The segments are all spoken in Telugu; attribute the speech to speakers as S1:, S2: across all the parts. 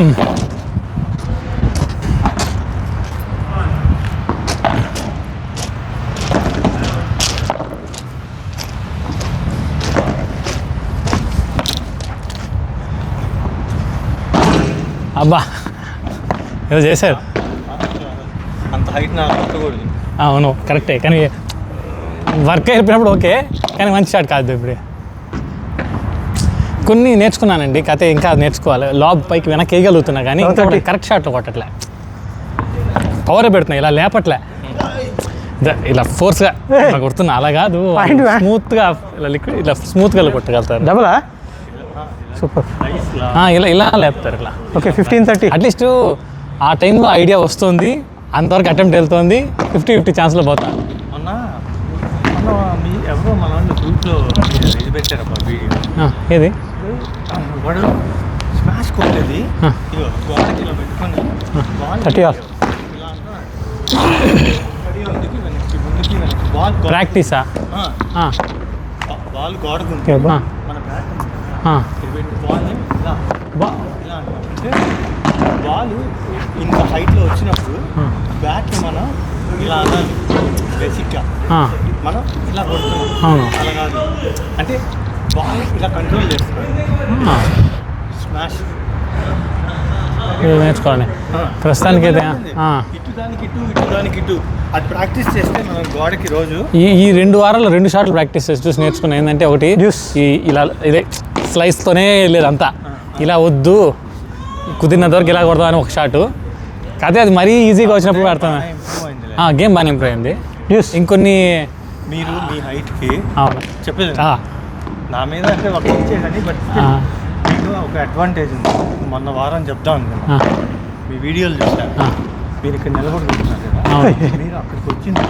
S1: అబ్బా ఏదో చేశారు.
S2: అంత హైట్ నాకు కొట్టకూడదు.
S1: అవును కరెక్టే, కానీ వర్క్ అయిపోయినప్పుడు ఓకే, కానీ మంచి షాట్ కాదు. ఇప్పుడు కొన్ని నేర్చుకున్నానండి, కథ ఇంకా నేర్చుకోవాలి. లాబ్ పైకి వెనక్కి వేయగలుగుతున్నా కానీ కరెక్ట్ షాట్లో కొట్టట్లే, పవర్ పెడుతున్నా, ఇలా లేపట్లే, ఇలా ఫోర్స్గా కొడుతున్నా. అలా కాదు, స్మూత్గా ఇలా లిక్విడ్ ఇలా స్మూత్గా కొట్టగలుగుతారు.
S3: డబులా? సూపర్.
S1: ఇలా ఇలా లేపుతారు ఇట్లా.
S3: ఓకే 15-30
S1: అట్లీస్ట్ ఆ టైంలో ఐడియా వస్తుంది, అంతవరకు అటెంప్ట్ వెళ్తుంది, 50-50 ఛాన్స్లో పోతా.
S2: మీ ఎవరో మన గ్రూప్లో ఇది పెట్టారమ్మా వీడియో.
S1: ఏది
S2: వాడు స్మాష్ కొట్టేది గోడకి ఇలా పెట్టుకొని
S3: 30 ఆల్
S1: ప్రాక్టీసా?
S2: బాల్ గోడకు మన బ్యాట్ బాల్ ఇలా ఇలా అంటే బాల్ ఇంత హైట్లో వచ్చినప్పుడు బ్యాట్ మనం ఇలా అనాలి. బేసిక్గా మనం ఇలా కొడుతున్నాం, అలా కాదు. అంటే బాల్ ఇలా కంట్రోల్ చేస్తున్నాం. స్మాష్
S1: నేర్చుకోవాలి ప్రస్తుతానికి అయితే.
S2: ఇటు దానికి ఇటు, ఇటు దానికి ఇటు, అది ప్రాక్టీస్ చేస్తే మనం గోడకి రోజు
S1: ఈ 2 వారాల్లో 2 షాట్లు ప్రాక్టీస్ చేసి చూసి నేర్చుకున్నా. ఏంటంటే ఒకటి ఇలా ఇదే స్లైస్తోనే వెళ్ళేది అంతా, ఇలా వద్దు కుదిరినంత వరకు ఇలా కొడదామని ఒక షాటు. కాకపోతే అది మరీ ఈజీగా వచ్చినప్పుడు పెడతాను. గేమ్ బాగానే ఇంప్రూవ్ అయింది. ఇంకొన్ని
S2: మీరు మీ హైట్కి
S1: అవును
S2: చెప్పేది నా మీద అంటే ఒక ఇచ్చేదని, బట్ మీకు ఒక అడ్వాంటేజ్ ఉంది. మొన్న వారం చెప్దాం అనుకున్నా, మీ వీడియోలు చూసాను. మీరు ఇక్కడ నిలబడుకుంటున్నారు కదా, మీరు అక్కడికి వచ్చింది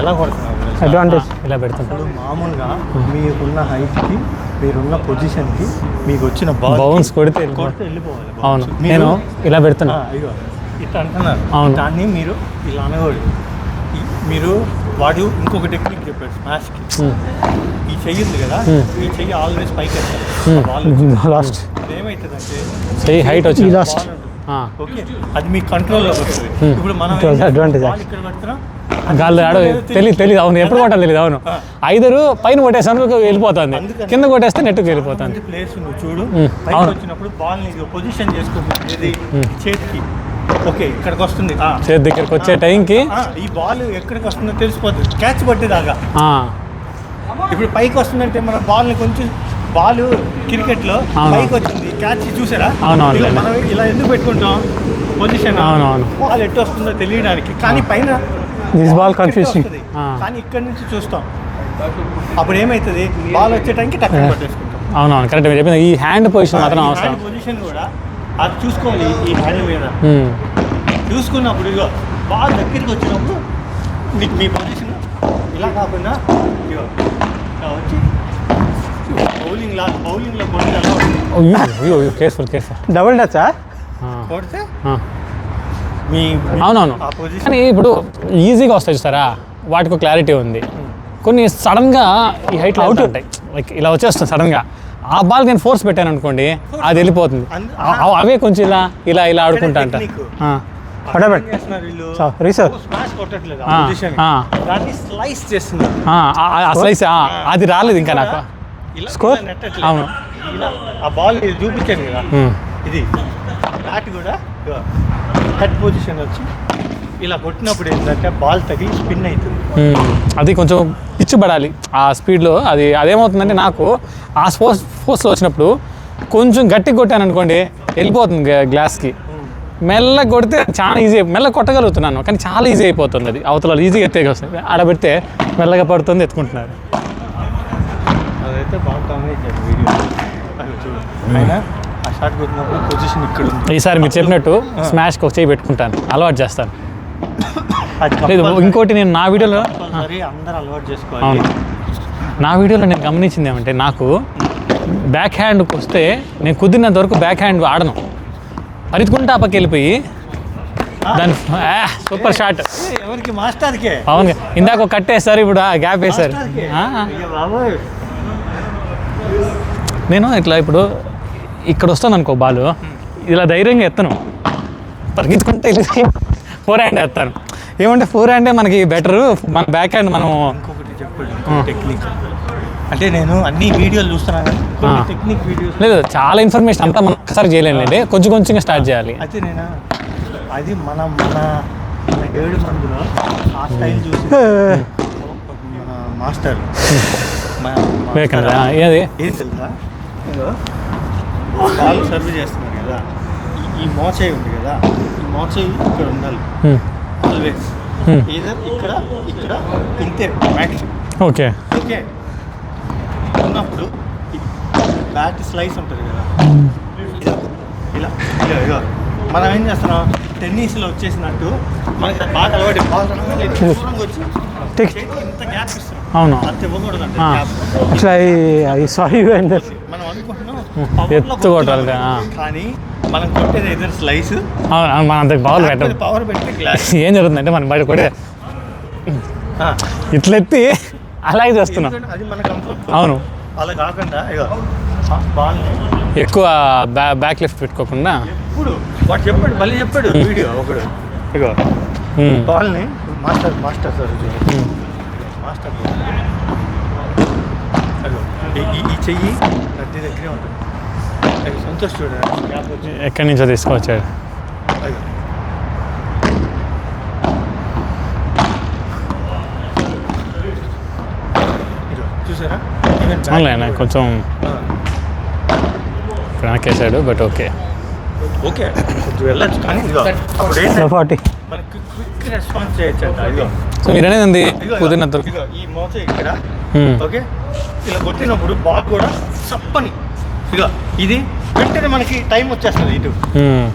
S2: ఎలా కొడుతున్నారు
S3: అడ్వాంటేజ్
S1: ఇలా పెడుతున్నారు.
S2: మామూలుగా మీకున్న హైట్కి, మీరున్న పొజిషన్కి మీకు వచ్చిన
S1: బౌన్స్ కొడితే
S2: వెళ్ళిపోవాలి.
S1: అవును, నేను ఇలా పెడుతున్నా.
S2: ఇట్లా అంటున్నారు.
S1: అవును,
S2: దాన్ని మీరు ఇలా అనకూడదు. మీరు వాడు ఇంకొక టెక్నిక్ చెప్పాడు స్మాష్కి. ఈ చెయ్యి ఉంది కదా, ఈ చెయ్యి ఆల్వేస్ పైకి వెళ్తారు.
S3: లాస్ట్
S2: ఏమవుతుందంటే
S1: చెయ్యి హైట్ వచ్చి
S3: లాస్ట్
S2: ఓకే, అది మీ కంట్రోల్లో వస్తుంది. ఇప్పుడు మనం
S3: అడ్వాంటేజ్
S2: ఇక్కడ పెడుతున్నాం,
S1: గాల్లో ఆడ తెలియదు. అవును, ఎప్పుడు కొట్టాలి తెలియదు. అవును, ఐదరు పైన కొట్టేసాను వెళ్ళిపోతుంది, కింద కొట్టేస్తే నెట్కి వెళ్ళిపోతుంది.
S2: ప్లేస్ నువ్వు చూడు, పైకి వచ్చినప్పుడు బాల్ ని పొజిషన్ చేసుకుంటుంది. ఏది చేతికి ఓకే ఇక్కడికి వస్తుంది,
S1: చేతి దగ్గరికి వచ్చే టైంకి
S2: ఈ బాల్ ఎక్కడికి వస్తుందో తెలిసిపోతుంది. క్యాచ్ పట్టేదాకా ఇప్పుడు పైకి వస్తుందంటే మన బాల్ని కొంచెం, బాల్ క్రికెట్లో పైకి వచ్చింది, క్యాచ్ చూసారా?
S1: అవునవును,
S2: మనం ఇలా ఎందుకు పెట్టుకుంటాం పొజిషన్,
S1: అవునవును,
S2: బాల్ ఎట్టు వస్తుందో తెలియడానికి. కానీ పైన
S3: దిస్ బాల్ కన్ఫ్యూజింగ్,
S2: కానీ ఇక్కడి నుంచి చూస్తాం. అప్పుడు ఏమవుతుంది, బాల్ వచ్చే టైంకి టక్కన పట్టేసుకుంటాం.
S1: అవునవును కరెక్ట్ చెప్పింది. ఈ హ్యాండ్ పొజిషన్ మాత్రం అవసరం.
S2: పొజిషన్ కూడా అది చూసుకోవాలి. ఈ హ్యాండ్ మీద చూసుకున్నప్పుడు ఇగో బాల్ దగ్గరికి వచ్చినప్పుడు మీకు మీ పొజిషన్ ఇలా కాకుండా ఇగో ఇలా వచ్చి బౌలింగ్లో
S1: కేర్ఫుల్
S3: డబుల్ టచా
S2: కొడితే మీ
S1: అవునవును. కానీ ఇప్పుడు ఈజీగా వస్తాయి చూస్తారా, వాటికి క్లారిటీ ఉంది. కొన్ని సడన్గా ఈ హైట్లో అవుట్ ఉంటాయి, లైక్ ఇలా వచ్చేస్తుంది సడన్గా. ఆ బాల్ నేను ఫోర్స్ పెట్టాను అనుకోండి, అది వెళ్ళిపోతుంది. అవే కొంచెం ఇలా ఇలా ఇలా ఆడుకుంటా అంట. స్లైస్ అది రాలేదు ఇంకా నాకు.
S3: స్కోర్
S1: అవును,
S2: ఆ బాల్ చూపించాను కదా, ఇది బ్యాట్ కూడా హెడ్ పొజిషన్ వచ్చి ఇలా కొట్టినప్పుడు ఏంటంటే బాల్ తగిలి స్పిన్ అవుతుంది.
S1: అది కొంచెం పిచ్చు పడాలి ఆ స్పీడ్లో. అదేమవుతుందంటే నాకు ఆ ఫోర్స్లో వచ్చినప్పుడు కొంచెం గట్టిగా కొట్టాను అనుకోండి, వెళ్ళిపోతుంది గ్లాస్కి. మెల్ల కొడితే చాలా ఈజీ, మెల్ల కొట్టగలుగుతున్నాను కానీ చాలా ఈజీ అయిపోతుంది. అది అవతల ఈజీగా ఎత్తేగా వస్తుంది, ఆడబెడితే మెల్లగా పడుతుంది, ఎత్తుకుంటున్నారు.
S2: అదైతే బాగా గమనించారు వీడియో. అయినా ఆ షాట్ కొట్టినప్పుడు పొజిషన్ ఇక్కడ ఉంది.
S1: ఈసారి మీరు చెప్పినట్టు స్మాష్కి ఒక చేయి పెట్టుకుంటాను, అలవాటు చేస్తాను. లేదు ఇంకోటి నేను నా వీడియోలో
S2: అందరూ అలవాటు చేసుకోవాలి.
S1: అవును, నా వీడియోలో నేను గమనించింది ఏమంటే, నాకు బ్యాక్ హ్యాండ్కి వస్తే నేను కుదిరినంత వరకు బ్యాక్ హ్యాండ్ ఆడను, పరితుకుంటా పక్క వెళ్ళిపోయి దాని సూపర్ షాట్.
S2: ఎవరికి మాస్టర్కే?
S1: అవును, ఇందాక ఒక కట్టేస్తారు, ఇప్పుడు గ్యాప్ వేశారు. నేను ఇట్లా ఇప్పుడు ఇక్కడ వస్తుంది అనుకో బాల్, ఇలా ధైర్యంగా ఎత్తను, పరిగెత్తుకుంటే ఫోర్ హ్యాండ్ వేస్తాను. ఏమంటే ఫోర్ హ్యాండే మనకి బెటరు, మన బ్యాక్ హ్యాండ్ మనం.
S2: ఇంకొకటి చెప్పండి టెక్నిక్. అంటే నేను అన్ని వీడియోలు చూస్తున్నాను, టెక్నిక్ వీడియోస్
S1: లేదు, చాలా ఇన్ఫర్మేషన్ అంతా మనం ఒకసారి చేయలేండి, కొంచెం కొంచెంగా స్టార్ట్ చేయాలి.
S2: అయితే నేను అది మన మన 7 మందిలో ఆ స్టైల్ చూసి మన మాస్టర్
S1: వివేకానంద ఏది
S2: ఏం తెలుసా, కాల్ సర్వ్ చేస్తున్నారు కదా, ఈ మోచేయి ఉంది కదా, ఈ మోచేయి ఇక్కడ ఉండాలి ఆల్వేస్. ఏదర్ ఇక్కడ ఇక్కడ ఇంతే మ్యాక్స్.
S1: ఓకే
S2: ఓకే ఉన్నప్పుడు బ్యాట్ స్లైస్ ఉంటుంది కదా, ఇలా ఇలా ఇలా మనం ఏం చేస్తున్నాం, టెన్నిస్లో వచ్చేసినట్టు మనకి బాగా అలవాటు, బాల్ దూరంగా వచ్చి చేతికి ఇంత గ్యాప్ ఇస్తున్నాం.
S1: అవును,
S2: అంత ఇవ్వకూడదు అంటే
S3: Actually, I saw you and that.
S2: మనం అనుకుంటున్నాం
S1: ఎత్తు కొట్టాలి.
S2: కానీ మనం కొట్టేది ఏదైనా స్లైస్,
S1: అవును, మన అంత పవర్ పెట్టదు.
S2: పవర్ పెట్టి గ్లాస్.
S1: ఏం జరుగుతుందంటే మనం బయట కూడా ఇట్లా ఎత్తి అలాగే చేస్తున్నాం.
S2: అది మన కంఫర్ట్.
S1: అవును,
S2: అలా కాకుండా ఇక బాల్ని
S1: ఎక్కువ బ్యాక్ లిఫ్ట్ పెట్టుకోకుండా.
S2: ఇప్పుడు వాడు చెప్పాడు, మళ్ళీ చెప్పాడు వీడియో ఒకడు, ఇక బాల్ని మాస్టర్ సార్ మాస్టర్ ఈ చెయ్యి నది దగ్గరే ఉంటుంది. సంతోష్ చూడండి గ్యాప్ వచ్చి
S1: ఎక్కడి నుంచో తీసుకొచ్చాడు.
S2: అదిగో. ఇదిగో, చూసారా ఈవెన్ బ్యాక్
S1: అవునులే, కొంచెం వెనకేసాడు, బట్ ఓకే.
S2: ఓకే కొంచెం వెళ్ళచ్చు, కానీ ఇదిగో అప్పుడు ఏంటంటే
S3: 40.
S2: మనకి క్విక్ రెస్పాన్స్ చేయొచ్చు అంట. ఇదిగో
S1: సో మీరు అనేది ఉంది
S2: ఇదిగో,
S1: కుదిరినంత.
S2: ఇదిగో ఈ మోచ ఇక్కడ ఓకే, ఇలా కొట్టినప్పుడు బాల్ కూడా సప్పని, ఇదిగో ఇది వెంటనే మనకి టైం వచ్చేస్తుంది ఇటు.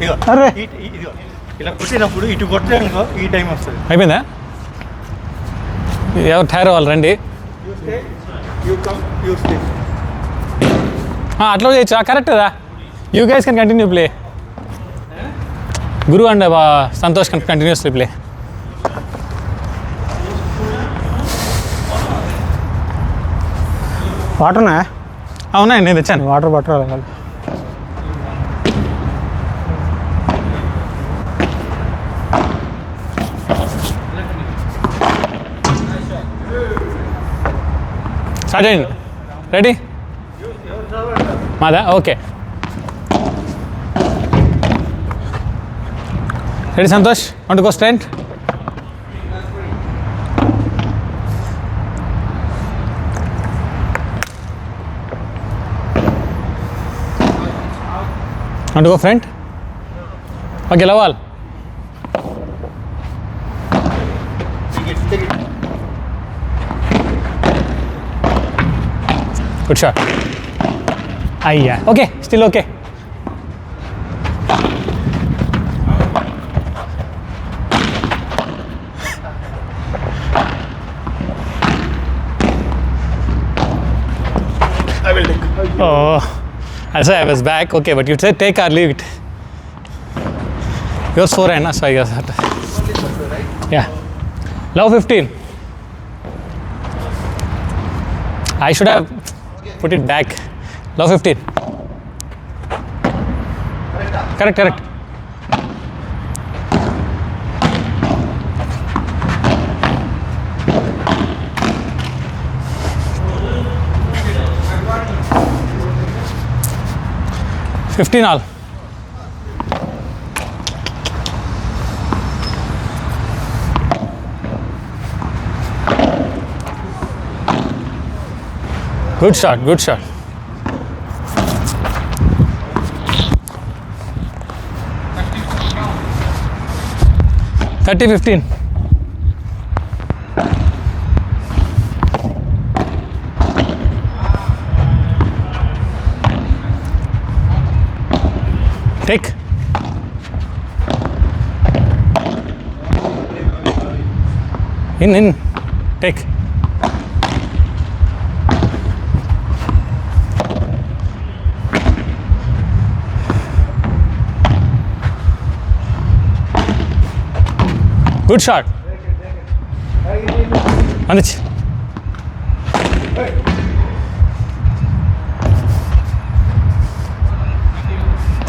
S2: ఇదిగో
S3: అరే.
S2: ఇదిగో ఇలా కొట్టినప్పుడు ఇటు కొట్టానుకో ఈ టైం వస్తుంది.
S1: అయిపోయిందా? ఎవరు టైర్ వాళ్ళు రండి. అట్లా చేయొచ్చు, కరెక్ట్ కదా. You guys can continue play. Guru and Santosh can continuously play.
S3: వాటర్నా?
S1: అవునా, నేను తెచ్చాను.
S3: వాటర్ పట్టాలి.
S1: స్టార్ట్ చేయండి. రెడీ? మాదా? Okay. Ready Santosh? Want to go straight? Want to go front? Okay, Lawal. Good shot. Ayya. Okay, still okay.
S2: I will take.
S1: Oh, I said I was back. Okay, but you said take or leave it. Yours 4 so I guess that. Yeah. Love 15. I should have put it back. Love 15. Correct. $15 all. Good shot. 30-15. Take. In. Take. Good shot. Anich.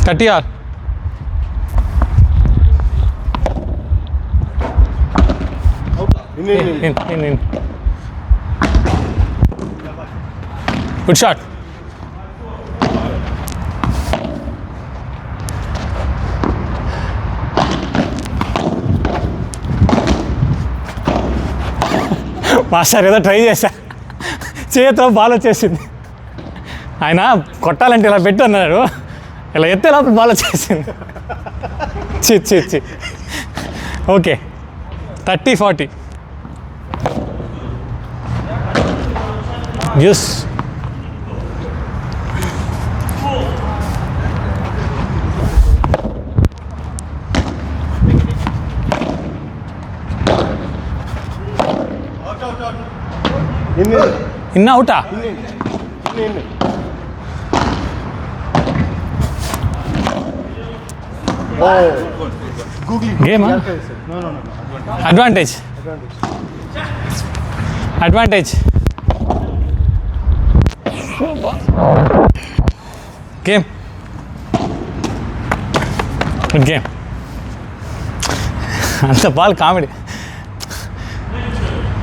S1: $30 all. in. Good shot. Master ఏదో ట్రై చేశా, చేతితో బాల్ వచ్చేసింది. ఆయన కొట్టాలంటే ఇలా పెట్టి అన్నాడు, ఇలా ఎత్తే లోపల బాల్ వచ్చేసింది. చి ఓకే 30-40. యూస్ ఇన్ అవుటా? గేమా? Advantage game, good game. అంత బాల్ కామెడీ.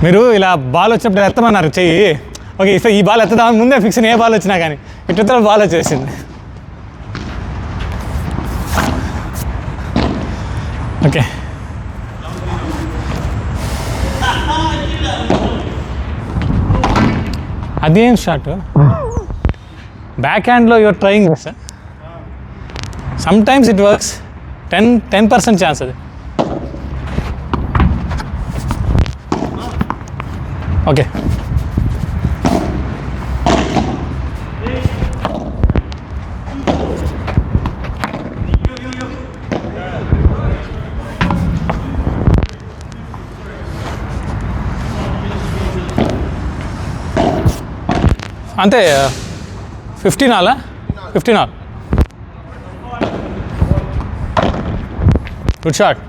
S1: మీరు ఇలా బాల్ వచ్చినప్పుడు ఎత్తమన్నారు చెయ్యి, ఓకే ఈ బాల్ ఎత్తదామని ముందే ఫిక్స్, ఏ బాల్ వచ్చినా కానీ ఇట్లా బాల్ వచ్చేసింది. ఓకే అదేం షాట్? బ్యాక్ హ్యాండ్లో your trying sir, sometimes it works. 10% chance అది. ఓకే అంతే. 15 all. Good shot.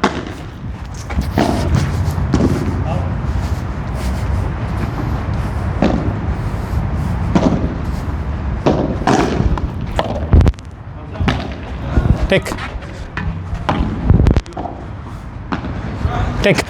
S1: Take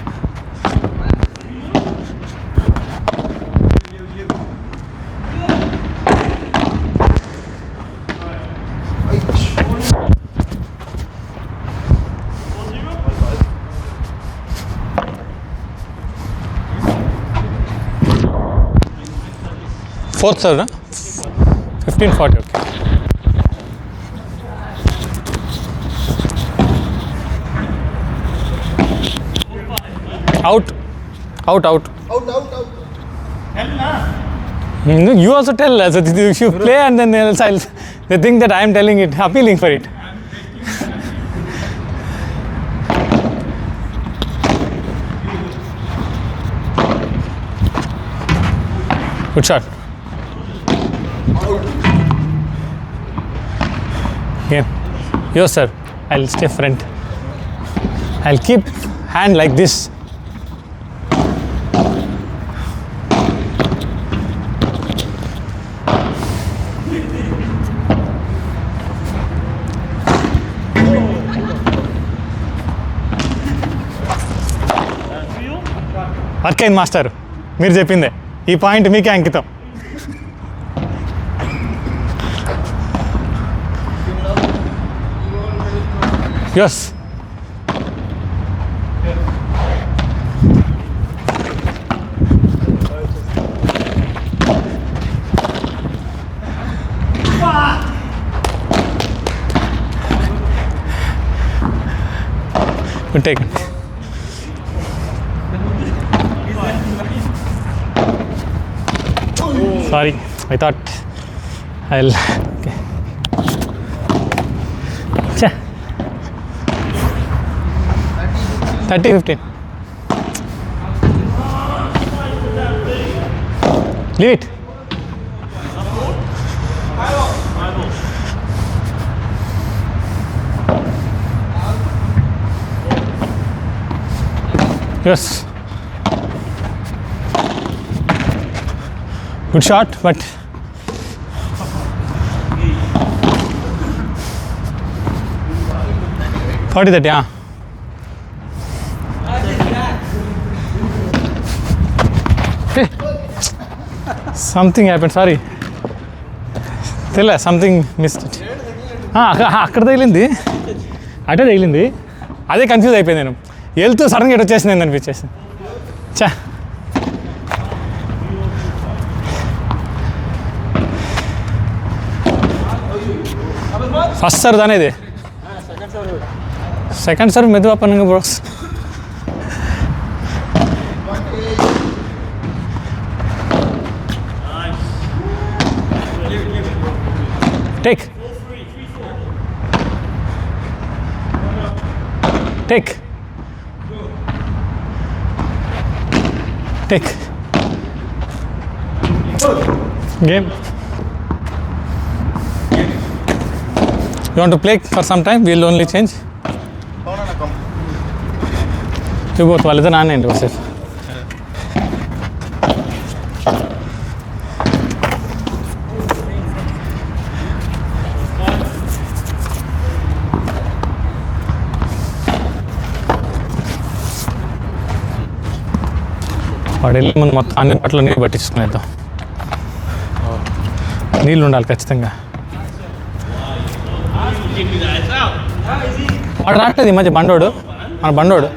S1: fourth sir, 15-40. Okay. Out. You also tell us. If you play and then they think that I am telling it, appealing for it. Good shot. Yeah. Yo sir, I'll stay front. I'll keep hand like this. Work అయింది మాస్టర్, మీరు చెప్పిందే. ఈ పాయింట్ మీకే అంకితం. Yes. Good take. Sorry, I thought I'll. Okay. 30-15. Leave it. Yes. Good shot, but that, yeah. Something happen sorry తెలియదు సంథింగ్ మిస్డ్ అక్కడ తగిలింది అటే తగిలింది అదే కన్ఫ్యూజ్ అయిపోయింది నేను వెళ్తూ సడన్గా ఇటు వచ్చేసింది ఏంది అనిపించేసి చా ఫస్ట్ సర్వ్ అనేది సెకండ్ సర్వ్ మెదువా పన్నుங்க bros take take take game You want to play for some time? We'll only change. You both వాళ్ళిద్దరు నానేంటి ఒకసారి వాడు వెళ్ళి ముందు మొత్తం అన్ని పట్ల నీళ్ళు పట్టించుకునేద్దాం నీళ్ళు ఉండాలి ఖచ్చితంగా వాడు రావట్లేదు ఈ మధ్య బండోడు మన బండోడు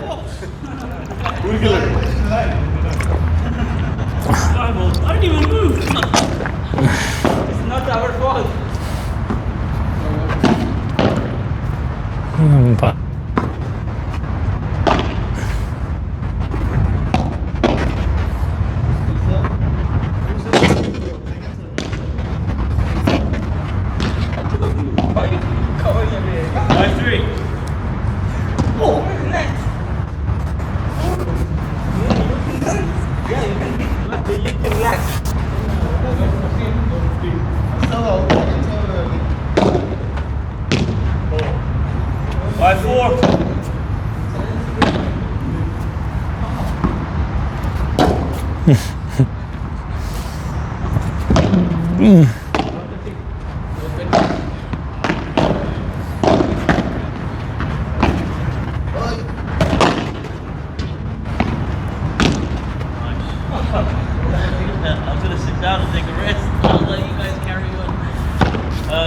S4: I'm gonna sit down and take a rest. I'll let you guys carry on.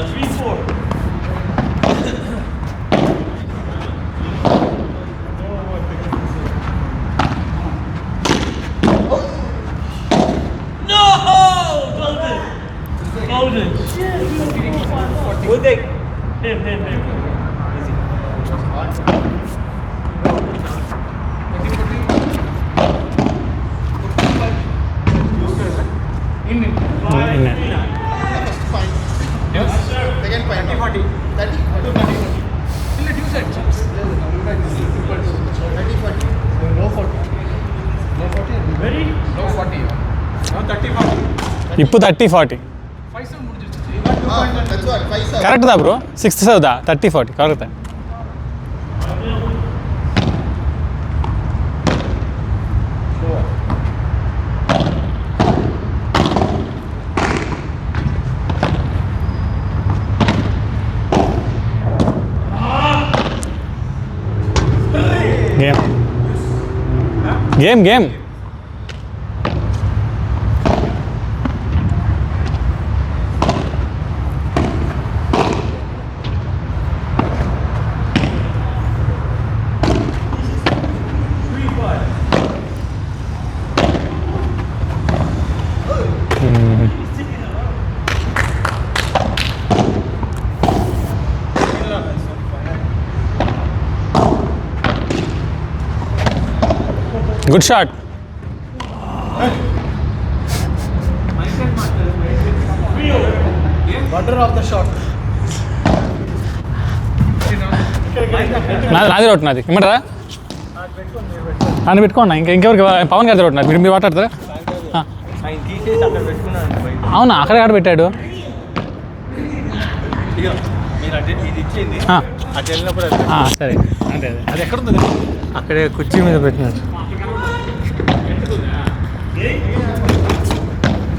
S4: 3-4. No! Golden! Golden! Who take? Him.
S1: ఇప్పుడు 30-40 కరెక్ట్ దా బ్రో 6th చదువుదా 30-40 కరెక్ట్ గేమ్ గుడ్ షాట్ నాది రోడ్ నాది ఇమ్మంటారా అని పెట్టుకోండి ఇంకెవరికి పవన్ గారి రోడ్ నాది మీరు మాట్లాడతారా
S2: ఆయన తీసేసి అక్కడ పెట్టుకున్నాను బయట.
S1: అవునా అక్కడ పెట్టాడు
S2: ఇదిగో, మీరు అటు ఇది ఇచ్చింది
S1: ఆ.
S2: అటు వెళ్ళినప్పుడు అది
S1: సరే అంటే అది ఎక్కడ ఉంది
S2: అక్కడే కుర్చీ మీద పెట్టినారు.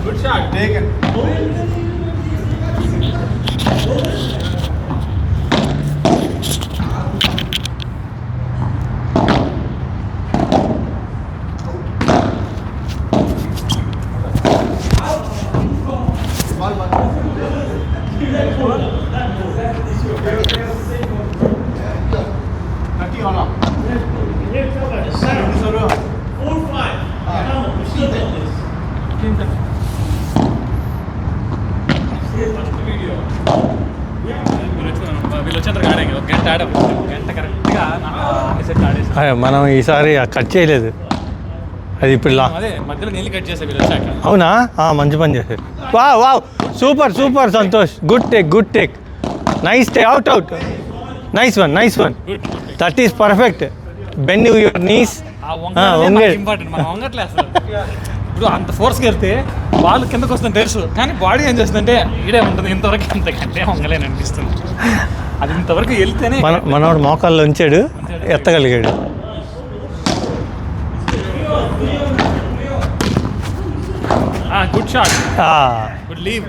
S2: Good shot taken.
S1: వీళ్ళు వచ్చేంత ఆడాం ఒక గంట ఆడాం గంట కరెక్ట్గా అన్ని సెట్ ఆడేసి
S2: మనం ఈసారి కట్ చేయలేదు అది ఇప్పుడు
S1: అదే మధ్యలో నీళ్ళు కట్ చేసే వీళ్ళు వచ్చాక
S2: అవునా మంచి పని చేశారు wow super super Santosh good take nice టే out nice one that is perfect bend your knees
S1: important మనం వంగట్లే అసలు ఇప్పుడు అంత ఫోర్స్కి వెళ్తే బాల్ కిందకు వస్తుంది తెలుసు కానీ బాడీ ఏం చేస్తుందంటే ఈడే ఉంటుంది ఇంతవరకు ఇంతకంటే వంగలేని అనిపిస్తుంది అది ఇంతవరకు వెళ్తేనే
S2: మనోడు మోకాల్లో ఉంచాడు ఎత్తగలిగాడు
S1: good shot good leave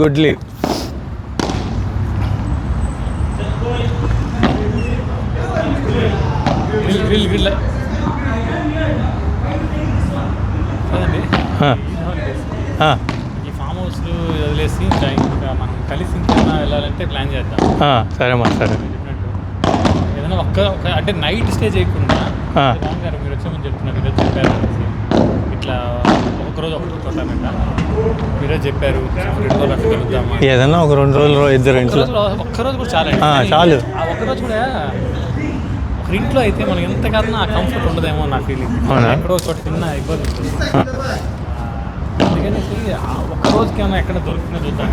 S2: good leave
S1: గ్రిల్ అదండి ఈ ఫామ్ హౌస్లు వదిలేసి ఇంకా మనం కలిసి ఇంకేమైనా వెళ్ళాలంటే ప్లాన్ చేద్దాం
S2: సరేమ్మా సరే
S1: ఏదైనా ఒక్క అంటే నైట్ స్టే చేయకుండా రామ్ గారు మీరు వచ్చామని చెప్తున్నారు ఈరోజు చెప్పారు ఇట్లా ఒకరోజు ఒకటి చూడాలంట మీరే చెప్పారు 2 రోజులు అట్లా కలుద్దామా
S2: ఏదన్నా ఒక 2 రోజులు ఇద్దరు ఇంట్లో
S1: ఒక్కరోజు కూడా చాలు
S2: చాలు
S1: ఆ ఒక్కరోజు కూడా ఒక ఇంట్లో అయితే మనం ఎంతకన్నా ఆ కంఫర్ట్ ఉండదేమో నా ఫీలింగ్ ఎక్కడో చోట తిన్నా ఇబ్బంది ఉంటుంది అందుకని ఒక్క రోజుకి ఏమైనా ఎక్కడ దొరుకుతుందో చూద్దాం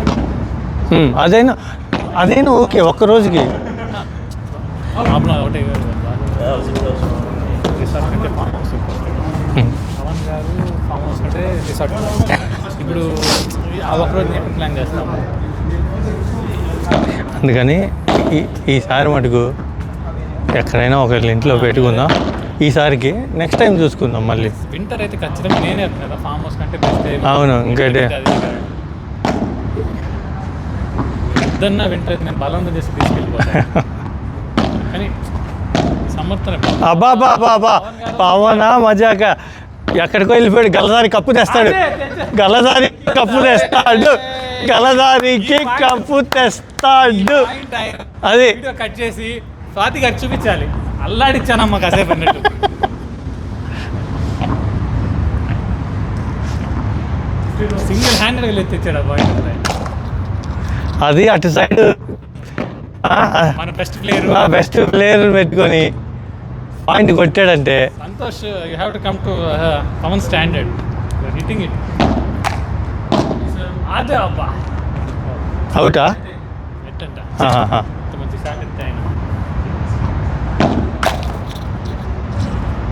S2: అదైనా ఓకే ఒక్క రోజుకి
S1: ప్రాబ్లం ఒకటే రిసార్ట్ కంటే ఫామ్ హౌస్ పవన్ గారు ఫామ్ హౌస్ అంటే రిసార్ట్ ఇప్పుడు ఆ ఒక్కరోజు ఎక్కడ ప్లాన్ చేస్తాము
S2: అందుకని ఈసారి మటుకు ఎక్కడైనా ఒకరి ఇంట్లో పెట్టుకుందాం ఈసారికి నెక్స్ట్ టైం చూసుకుందాం మళ్ళీ
S1: వింటర్ అయితే ఖచ్చితంగా నేనే కదా ఫామ్ హౌస్ కంటే బెస్ట్
S2: అవును ఇంకైతే
S1: ఇద్దన్నా వింటర్ అయితే నేను బలవంతం చేసి తీసుకెళ్ళిపోతాను కానీ సమర్థన
S2: అబ్బా పవనా మజాక ఎక్కడికో వెళ్ళిపోయాడు గలదారి కప్పు తెస్తాడు గలదారికి కప్పు తెస్తాడు అది
S1: కట్ చేసి స్వాతి గారికి చూపించాలి అల్లాడిచ్చానమ్మా కాసేపు అన్నట్టు సింగిల్ హ్యాండెడ్ వెళ్ళి తెచ్చాడు అబ్బాయి
S2: అది అటు సైడ్
S1: మన బెస్ట్
S2: ప్లేయర్ పెట్టుకొని పాయింట్ కొట్టాడంటే
S1: Santosh you have to come to Pawan standard hitting it అదే అబ్బా
S2: అవుటా
S1: ఎట్టంట మంచి షాట్ ఎత్తే ఆయన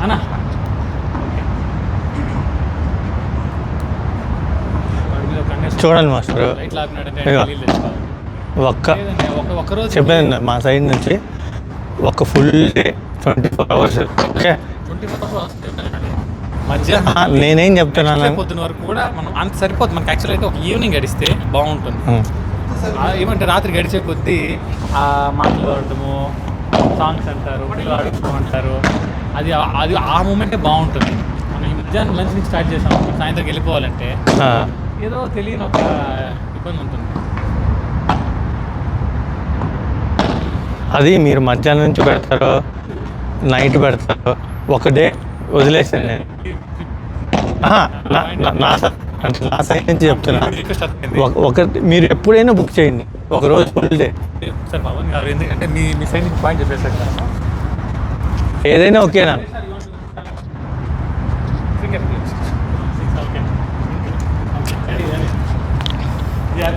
S1: అన్నా
S2: చూడండి మాస్టర్
S1: లైట్ లాగినాడంటే
S2: ఒక్కరోజు చెప్పాను మా సైడ్ నుంచి ఒక ఫుల్ డే 24 hours ఓకే
S1: మధ్యాహ్నం
S2: నేనేం చెప్తున్నాను
S1: పొద్దున వరకు కూడా మనం అంత సరిపోతుంది మనకి యాక్చువల్ అయితే ఒక ఈవినింగ్ గడిస్తే బాగుంటుంది ఏమంటే రాత్రి గడిచే కొద్దీ ఆ మాటలు ఆడటము సాంగ్స్ అంటారు పిల్లలు ఆడుకోమంటారు అది అది ఆ మూమెంటే బాగుంటుంది మనం ఈ మధ్యాహ్నం లంచ్ నుంచి స్టార్ట్ చేసాం సాయంత్రం వెళ్ళిపోవాలంటే ఏదో తెలియని ఒక ఇబ్బంది ఉంటుంది.
S2: అది మీరు మధ్యాహ్నం నుంచి పెడతారో నైట్ పెడతారో ఒక డే వదిలేసాను నేను. నా సైడ్ నుంచి చెప్తున్నా, మీరు ఎప్పుడైనా బుక్ చేయండి ఒక రోజు ఫుల్ డే.
S1: సార్ పవన్ గారు ఎందుకంటే మీ సైడ్ నుంచి పాయింట్ చెప్పేసారు కదా,
S2: ఏదైనా ఓకేనా?
S1: Yeah.